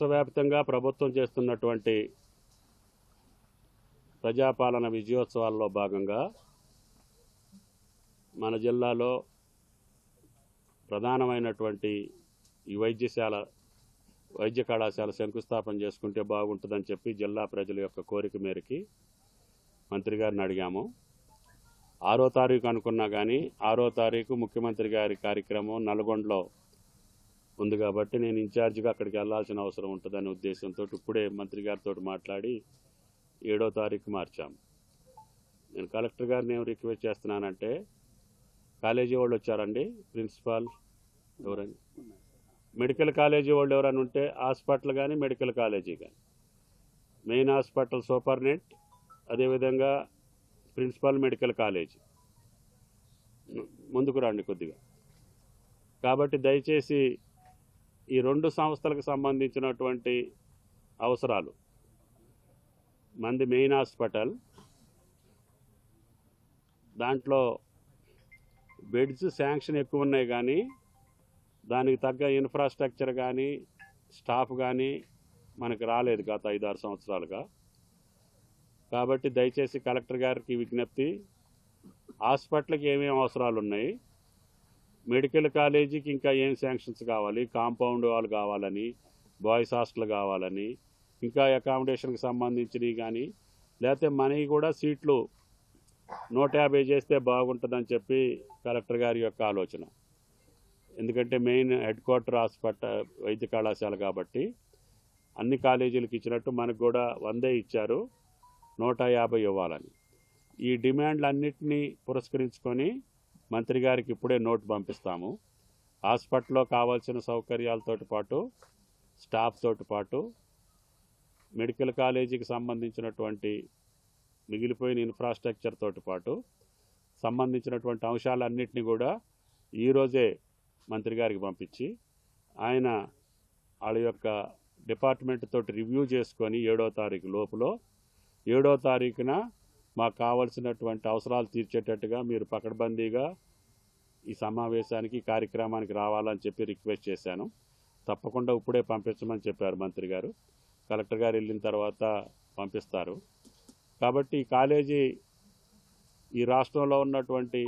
రాష్ట్ర వ్యాప్తంగా ప్రభుత్వం చేస్తున్నటువంటి ప్రజాపాలన విజయోత్సవాల్లో భాగంగా మన జిల్లాలో ప్రధానమైనటువంటి ఈ వైద్య కళాశాల శంకుస్థాపన చేసుకుంటే బాగుంటుందని చెప్పి జిల్లా ప్రజల యొక్క కోరిక మేరకి మంత్రి గారిని అడిగాము. 6వ తారీఖు అనుకున్నా కానీ 6వ తారీఖు ముఖ్యమంత్రి గారి కార్యక్రమం నల్గొండలో ఉంది కాబట్టి నేను ఇన్ఛార్జిగా అక్కడికి వెళ్లాల్సిన అవసరం ఉంటుందనే ఉద్దేశంతో ఇప్పుడే మంత్రి గారితో మాట్లాడి 7వ తారీఖు మార్చాము. నేను కలెక్టర్ గారిని ఏం రిక్వెస్ట్ చేస్తున్నానంటే, కాలేజీ వాళ్ళు వచ్చారండి, ప్రిన్సిపాల్ ఎవరని, మెడికల్ కాలేజీ వాళ్ళు ఎవరైనా ఉంటే హాస్పిటల్ కానీ మెడికల్ కాలేజీ కానీ, మెయిన్ హాస్పిటల్ సూపర్నెంట్, అదేవిధంగా ప్రిన్సిపల్ మెడికల్ కాలేజీ ముందుకు రండి కొద్దిగా. కాబట్టి దయచేసి ఈ 2 సంస్థలకు సంబంధించినటువంటి అవసరాలు, మంది మెయిన్ హాస్పిటల్ దాంట్లో బెడ్స్ శాంక్షన్ ఎక్కువ ఉన్నాయి కానీ దానికి తగ్గ ఇన్ఫ్రాస్ట్రక్చర్ కానీ స్టాఫ్ కానీ మనకు రాలేదు గత 5-6 సంవత్సరాలుగా. కాబట్టి దయచేసి కలెక్టర్ గారికి విజ్ఞప్తి, హాస్పిటల్కి ఏమేమి అవసరాలు ఉన్నాయి, మెడికల్ కాలేజీకి ఇంకా ఏం శాంక్షన్స్ కావాలి, కాంపౌండ్ వాల్ కావాలని, బాయ్స్ హాస్టల్ కావాలని, ఇంకా అకామిడేషన్కి సంబంధించినవి కానీ, లేకపోతే మనకి కూడా సీట్లు 150 చేస్తే బాగుంటుందని చెప్పి కలెక్టర్ గారి యొక్క ఆలోచన. ఎందుకంటే మెయిన్ హెడ్ క్వార్టర్ హాస్పిటల్ వైద్య కళాశాల కాబట్టి అన్ని కాలేజీలకు ఇచ్చినట్టు మనకు కూడా 100 ఇచ్చారు, 150 ఇవ్వాలని. ఈ డిమాండ్లన్నింటినీ పురస్కరించుకొని మంత్రి గారికి ఇప్పుడే నోట్ పంపిస్తాము. హాస్పిటల్లో కావాల్సిన సౌకర్యాలతో పాటు స్టాఫ్ తోటి పాటు మెడికల్ కాలేజీకి సంబంధించినటువంటి మిగిలిపోయిన ఇన్ఫ్రాస్ట్రక్చర్ తోటి పాటు సంబంధించినటువంటి అంశాలన్నింటినీ కూడా ఈరోజే మంత్రి గారికి పంపించి ఆయన వాళ్ళ యొక్క డిపార్ట్మెంట్ తోటి రివ్యూ చేసుకొని 7వ తారీఖు లోపల 7వ తారీఖున మాకు కావాల్సినటువంటి అవసరాలు తీర్చేటట్టుగా మీరు పకడ్బందీగా ఈ సమావేశానికి కార్యక్రమానికి రావాలని చెప్పి రిక్వెస్ట్ చేశాను. తప్పకుండా ఇప్పుడే పంపించమని చెప్పారు మంత్రి గారు. కలెక్టర్ గారు వెళ్ళిన తర్వాత పంపిస్తారు. కాబట్టి ఈ కాలేజీ ఈ రాష్ట్రంలో ఉన్నటువంటి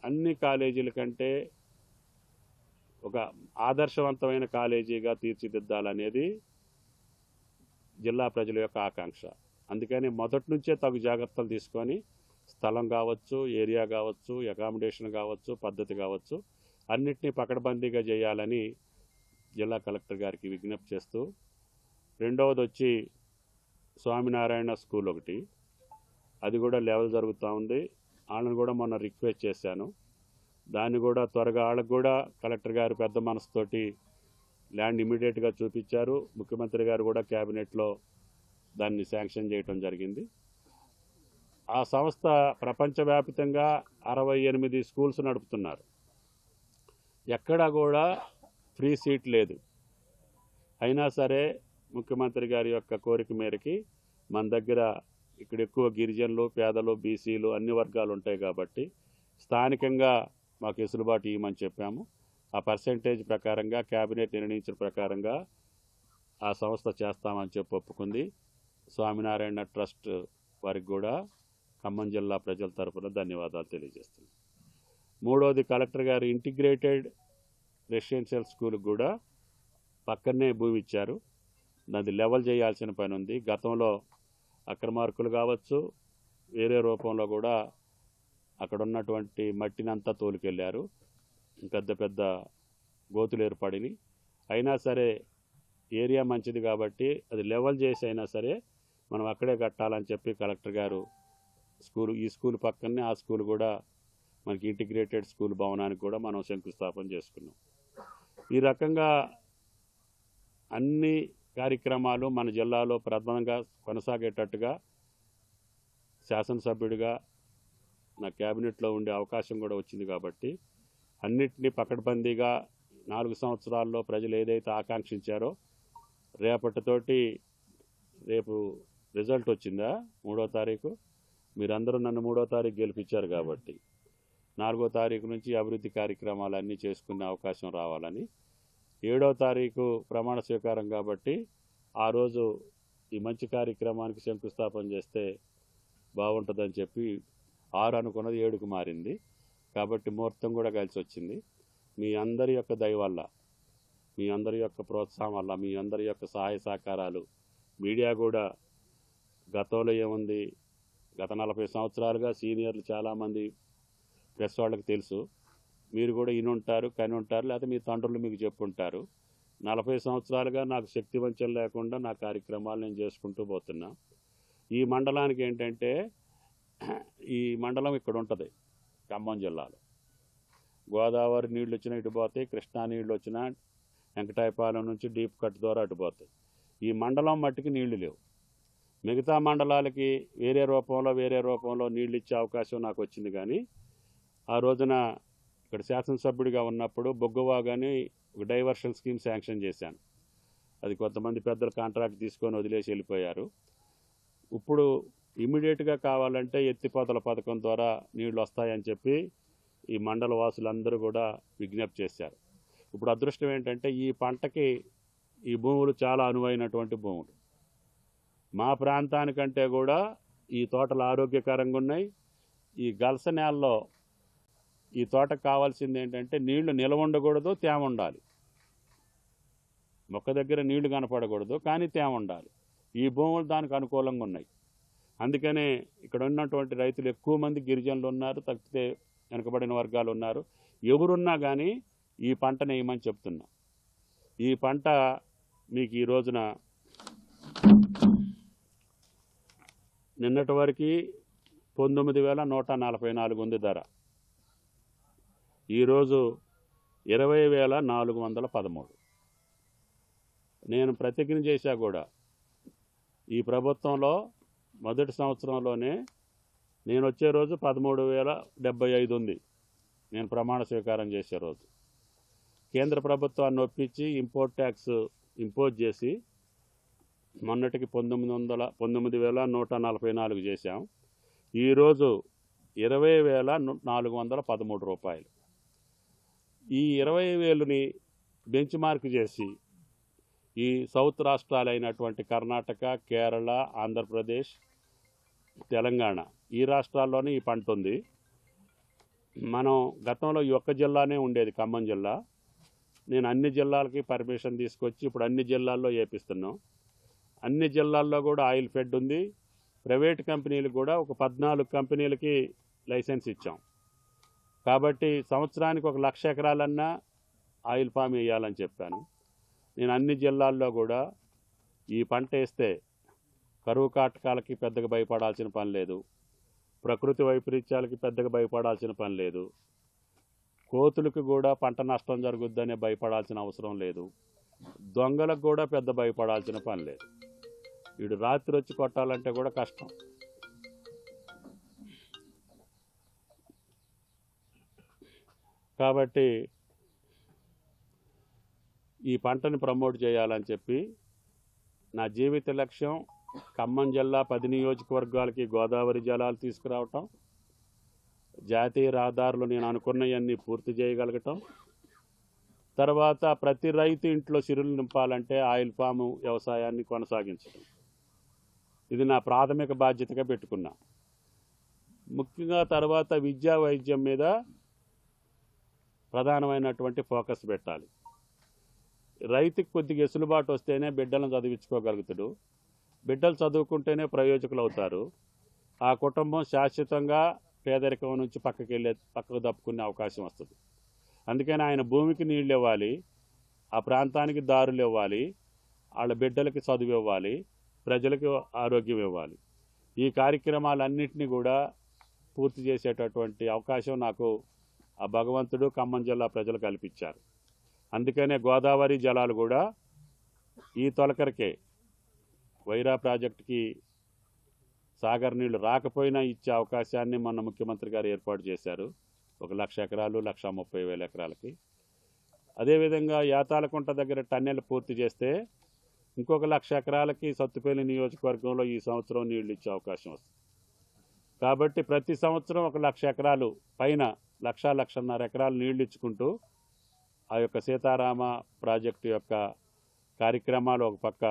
అన్ని కాలేజీల కంటే ఒక ఆదర్శవంతమైన కాలేజీగా తీర్చిదిద్దాలనేది జిల్లా ప్రజల యొక్క ఆకాంక్ష. అందుకని మొదటి నుంచే తగు జాగ్రత్తలు తీసుకొని స్థలం కావచ్చు, ఏరియా కావచ్చు, అకామిడేషన్ కావచ్చు, పద్ధతి కావచ్చు, అన్నిటినీ పకడ్బందీగా చేయాలని జిల్లా కలెక్టర్ గారికి విజ్ఞప్తి చేస్తూ, రెండవది వచ్చి స్వామినారాయణ స్కూల్ ఒకటి, అది కూడా లెవెల్ జరుగుతూ ఉంది. వాళ్ళని కూడా మొన్న రిక్వెస్ట్ చేశాను. దాన్ని కూడా త్వరగా వాళ్ళకు కూడా కలెక్టర్ గారు పెద్ద మనసుతోటి ల్యాండ్ ఇమీడియట్గా చూపించారు. ముఖ్యమంత్రి గారు కూడా క్యాబినెట్లో దాన్ని శాంక్షన్ చేయటం జరిగింది. ఆ సంస్థ ప్రపంచవ్యాప్తంగా 68 స్కూల్స్ నడుపుతున్నారు. ఎక్కడా కూడా ఫ్రీ సీట్ లేదు. అయినా సరే ముఖ్యమంత్రి గారి యొక్క కోరిక మేరకి మన దగ్గర ఇక్కడ ఎక్కువ గిరిజనులు, పేదలు, బీసీలు అన్ని వర్గాలు ఉంటాయి కాబట్టి స్థానికంగా మాకు వెసులుబాటు ఇవ్వమని చెప్పాము. ఆ పర్సెంటేజ్ ప్రకారంగా క్యాబినెట్ నిర్ణయించిన ప్రకారంగా ఆ సంస్థ చేస్తామని చెప్పి ఒప్పుకుంది. స్వామినారాయణ ట్రస్ట్ వారికి కూడా ఖమ్మం జిల్లా ప్రజల తరఫున ధన్యవాదాలు తెలియజేస్తున్నాను. మూడవది, కలెక్టర్ గారు ఇంటిగ్రేటెడ్ రెసిడెన్షియల్ స్కూల్కి కూడా పక్కనే భూమి ఇచ్చారు. దాన్ని లెవెల్ చేయాల్సిన పని ఉంది. గతంలో అక్రమార్కులు కావచ్చు, వేరే రూపంలో కూడా అక్కడ ఉన్నటువంటి మట్టినంతా తోలుకెళ్ళారు. పెద్ద పెద్ద గోతులు ఏర్పడినాయి. అయినా సరే ఏరియా మంచిది కాబట్టి అది లెవెల్ చేసి అయినా సరే మనం అక్కడే కట్టాలని చెప్పి కలెక్టర్ గారు ఈ స్కూల్ పక్కనే ఆ స్కూల్ కూడా మనకి ఇంటిగ్రేటెడ్ స్కూల్ భవనానికి కూడా మనం శంకుస్థాపన చేసుకున్నాం. ఈ రకంగా అన్ని కార్యక్రమాలు మన జిల్లాలో ప్రధానంగా కొనసాగేటట్టుగా శాసనసభ్యుడిగా నా క్యాబినెట్లో ఉండే అవకాశం కూడా వచ్చింది కాబట్టి అన్నిటినీ పకడ్బందీగా 4 సంవత్సరాల్లో ప్రజలు ఏదైతే ఆకాంక్షించారో రేపు రిజల్ట్ వచ్చిందా 3వ తారీఖు, మీరందరూ నన్ను 3వ తారీఖు గెలిపించారు కాబట్టి 4వ తారీఖు నుంచి అభివృద్ధి కార్యక్రమాలన్నీ చేసుకునే అవకాశం రావాలని, 7వ తారీఖు ప్రమాణ స్వీకారం కాబట్టి ఆ రోజు ఈ మంచి కార్యక్రమానికి శంకుస్థాపన చేస్తే బాగుంటుందని చెప్పి 6 అనుకున్నది 7కు మారింది. కాబట్టి ముహూర్తం కూడా కలిసి వచ్చింది. మీ అందరి యొక్క దయ వల్ల, మీ అందరి యొక్క ప్రోత్సాహం వల్ల, మీ అందరి యొక్క సహాయ సహకారాలు, మీడియా కూడా గతంలో ఏముంది, గత 40 సంవత్సరాలుగా సీనియర్లు చాలామంది ప్రెస్ వాళ్ళకి తెలుసు. మీరు కూడా ఇనుంటారు, కని ఉంటారు, లేకపోతే మీ తండ్రులు మీకు చెప్పుంటారు. 40 సంవత్సరాలుగా నాకు శక్తి వంచన లేకుండా నా కార్యక్రమాలు నేను చేసుకుంటూ పోతున్నా. ఈ మండలానికి ఏంటంటే, ఈ మండలం ఇక్కడ ఉంటుంది ఖమ్మం జిల్లాలో. గోదావరి నీళ్ళు వచ్చినా ఇటు పోతాయి, కృష్ణా నీళ్ళు వచ్చినా వెంకటాయపాలెం నుంచి డీప్ కట్ ద్వారా అటు పోతాయి. ఈ మండలం మట్టికి నీళ్లు లేవు. మిగతా మండలాలకి వేరే రూపంలో నీళ్ళు ఇచ్చే అవకాశం నాకు వచ్చింది. కానీ ఆ రోజున ఇక్కడ శాసనసభ్యుడిగా ఉన్నప్పుడు బొగ్గవాగని ఒక డైవర్షన్ స్కీమ్ శాంక్షన్ చేశాను. అది కొంతమంది పెద్దలు కాంట్రాక్ట్ తీసుకొని వదిలేసి వెళ్ళిపోయారు. ఇప్పుడు ఇమ్మీడియట్గా కావాలంటే ఎత్తిపోతల పథకం ద్వారా నీళ్లు వస్తాయని చెప్పి ఈ మండల వాసులందరూ కూడా విజ్ఞప్తి చేశారు. ఇప్పుడు అదృష్టం ఏంటంటే, ఈ పంటకి ఈ భూములు చాలా అనువైనటువంటి భూములు. మా ప్రాంతానికంటే కూడా ఈ తోటలు ఆరోగ్యకరంగా ఉన్నాయి. ఈ గలస నేలలో ఈ తోటకు కావాల్సింది ఏంటంటే, నీళ్లు నిలవ ఉండకూడదు, తేమ ఉండాలి. మొక్క దగ్గర నీళ్లు కనపడకూడదు, కానీ తేమ ఉండాలి. ఈ భూములు దానికి అనుకూలంగా ఉన్నాయి. అందుకనే ఇక్కడ ఉన్నటువంటి రైతులు ఎక్కువ మంది గిరిజనులు ఉన్నారు, తప్పితే వెనుకబడిన వర్గాలు ఉన్నారు. ఎవరున్నా కానీ ఈ పంటను వేయమని చెప్తున్నా. ఈ పంట మీకు ఈ రోజున నిన్నటి వరకు 19,144 ఉంది ధర. ఈరోజు 20,413. నేను ప్రతిజ్ఞ చేశా కూడా, ఈ ప్రభుత్వంలో మొదటి సంవత్సరంలోనే నేను వచ్చే రోజు 13,075 ఉంది. నేను ప్రమాణ స్వీకారం చేసే రోజు కేంద్ర ప్రభుత్వాన్ని ఒప్పించి ఇంపోర్ట్ ట్యాక్స్ ఇంపోజ్ చేసి మొన్నటికి 19,144 చేశాం. ఈరోజు 20,413 రూపాయలు. ఈ 20,000ని బెంచ్ మార్క్ చేసి ఈ సౌత్ రాష్ట్రాలైనటువంటి కర్ణాటక, కేరళ, ఆంధ్రప్రదేశ్, తెలంగాణ ఈ రాష్ట్రాల్లోనే ఈ పంట ఉంది. మనం గతంలో ఈ ఒక్క జిల్లానే ఉండేది, ఖమ్మం జిల్లా. నేను అన్ని జిల్లాలకి పర్మిషన్ తీసుకొచ్చి ఇప్పుడు అన్ని జిల్లాల్లో వేపిస్తున్నాం. అన్ని జిల్లాల్లో కూడా ఆయిల్ ఫెడ్ ఉంది. ప్రైవేట్ కంపెనీలు కూడా ఒక 14 కంపెనీలకి లైసెన్స్ ఇచ్చాం. కాబట్టి సంవత్సరానికి 1,00,000 ఎకరాలన్నా ఆయిల్ పామ్ వేయాలని చెప్పాను. నేను అన్ని జిల్లాల్లో కూడా ఈ పంట వేస్తే కరువు కాటకాలకి పెద్దగా భయపడాల్సిన పని లేదు, ప్రకృతి వైపరీత్యాలకి పెద్దగా భయపడాల్సిన పని లేదు, కోతులకు కూడా పంట నష్టం జరుగుద్దనే భయపడాల్సిన అవసరం లేదు, దొంగలకు కూడా పెద్ద భయపడాల్సిన పని లేదు. వీడు రాత్రి వచ్చి కొట్టాలంటే కూడా కష్టం. కాబట్టి ఈ పంటని ప్రమోట్ చేయాలని చెప్పి నా జీవిత లక్ష్యం ఖమ్మం జిల్లా 10 నియోజకవర్గాలకి గోదావరి జలాలు తీసుకురావటం, జాతీయ రహదారులు నేను అనుకున్నవన్నీ పూర్తి చేయగలగటం, తర్వాత ప్రతి రైతు ఇంట్లో సిరులు నింపాలంటే ఆయిల్ పాము వ్యవసాయాన్ని కొనసాగించడం. ఇది నా ప్రాథమిక బాధ్యతగా పెట్టుకున్నా. ముఖ్యంగా తర్వాత విద్యా వైద్యం మీద ప్రధానమైనటువంటి ఫోకస్ పెట్టాలి. రైతుకి కొద్దిగా వెసులుబాటు వస్తేనే బిడ్డలను చదివించుకోగలుగుతాడు. బిడ్డలు చదువుకుంటేనే ప్రయోజకులు అవుతారు. ఆ కుటుంబం శాశ్వతంగా పేదరికం నుంచి పక్కకు తప్పుకునే అవకాశం వస్తుంది. అందుకని ఆయన భూమికి నీళ్ళు ఇవ్వాలి, ఆ ప్రాంతానికి దారులు ఇవ్వాలి, వాళ్ళ బిడ్డలకి చదువు ఇవ్వాలి, ప్రజలకు ఆరోగ్యం ఇవ్వాలి. ఈ కార్యక్రమాలన్నింటినీ కూడా పూర్తి చేసేటటువంటి అవకాశం నాకు ఆ భగవంతుడు ఖమ్మం జిల్లా ప్రజలు కల్పించారు. అందుకనే గోదావరి జలాలు కూడా ఈ తొలకరికే వైరా ప్రాజెక్టుకి సాగర్ నీళ్లు రాకపోయినా ఇచ్చే అవకాశాన్ని మొన్న ముఖ్యమంత్రి గారు ఏర్పాటు చేశారు. 1,00,000 ఎకరాలు, 1,30,000 ఎకరాలకి. అదేవిధంగా యాతాలకుంట దగ్గర టన్నెల్ పూర్తి చేస్తే ఇంకొక 1,00,000 ఎకరాలకి సత్తుపల్లి నియోజకవర్గంలో ఈ సంవత్సరం నీళ్లు ఇచ్చే అవకాశం వస్తుంది. కాబట్టి ప్రతి సంవత్సరం 1,00,000 ఎకరాలు పైన 1,00,000-1,50,000 ఎకరాలు నీళ్లు ఇచ్చుకుంటూ ఆ యొక్క సీతారామ ప్రాజెక్టు యొక్క కార్యక్రమాలు ఒక పక్క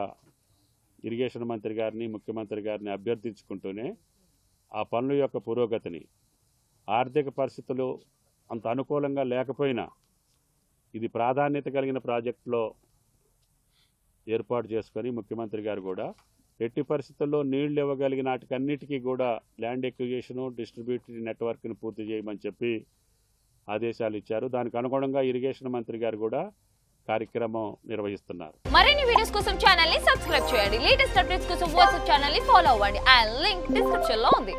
ఇరిగేషన్ మంత్రి గారిని ముఖ్యమంత్రి గారిని అభ్యర్థించుకుంటూనే ఆ పనుల యొక్క పురోగతిని, ఆర్థిక పరిస్థితులు అంత అనుకూలంగా లేకపోయినా ఇది ప్రాధాన్యత కలిగిన ప్రాజెక్టులో ఏర్పాటు చేసుకొని ముఖ్యమంత్రి గారు కూడా ఎట్టి పరిస్థితుల్లో నీళ్లు ఇవ్వగలిగిన వాటికన్నిటికీ కూడా ల్యాండ్ ఎక్విజిషను, డిస్ట్రిబ్యూటరీ నెట్వర్క్ని పూర్తి చేయమని చెప్పి ఆదేశాలు ఇచ్చారు. దానికి అనుగుణంగా ఇరిగేషన్ మంత్రి గారు కూడా కార్యక్రమం నిర్వహిస్తున్నారు. మరిన్ని వీడియోస్ కోసం ఛానల్ ని సబ్స్క్రైబ్ చేయండి. లేటెస్ట్ అప్డేట్స్ కోసం వాట్సాప్ ఛానల్ ని ఫాలో అవ్వండి. ఆ లింక్ డిస్క్రిప్షన్ లో ఉంది.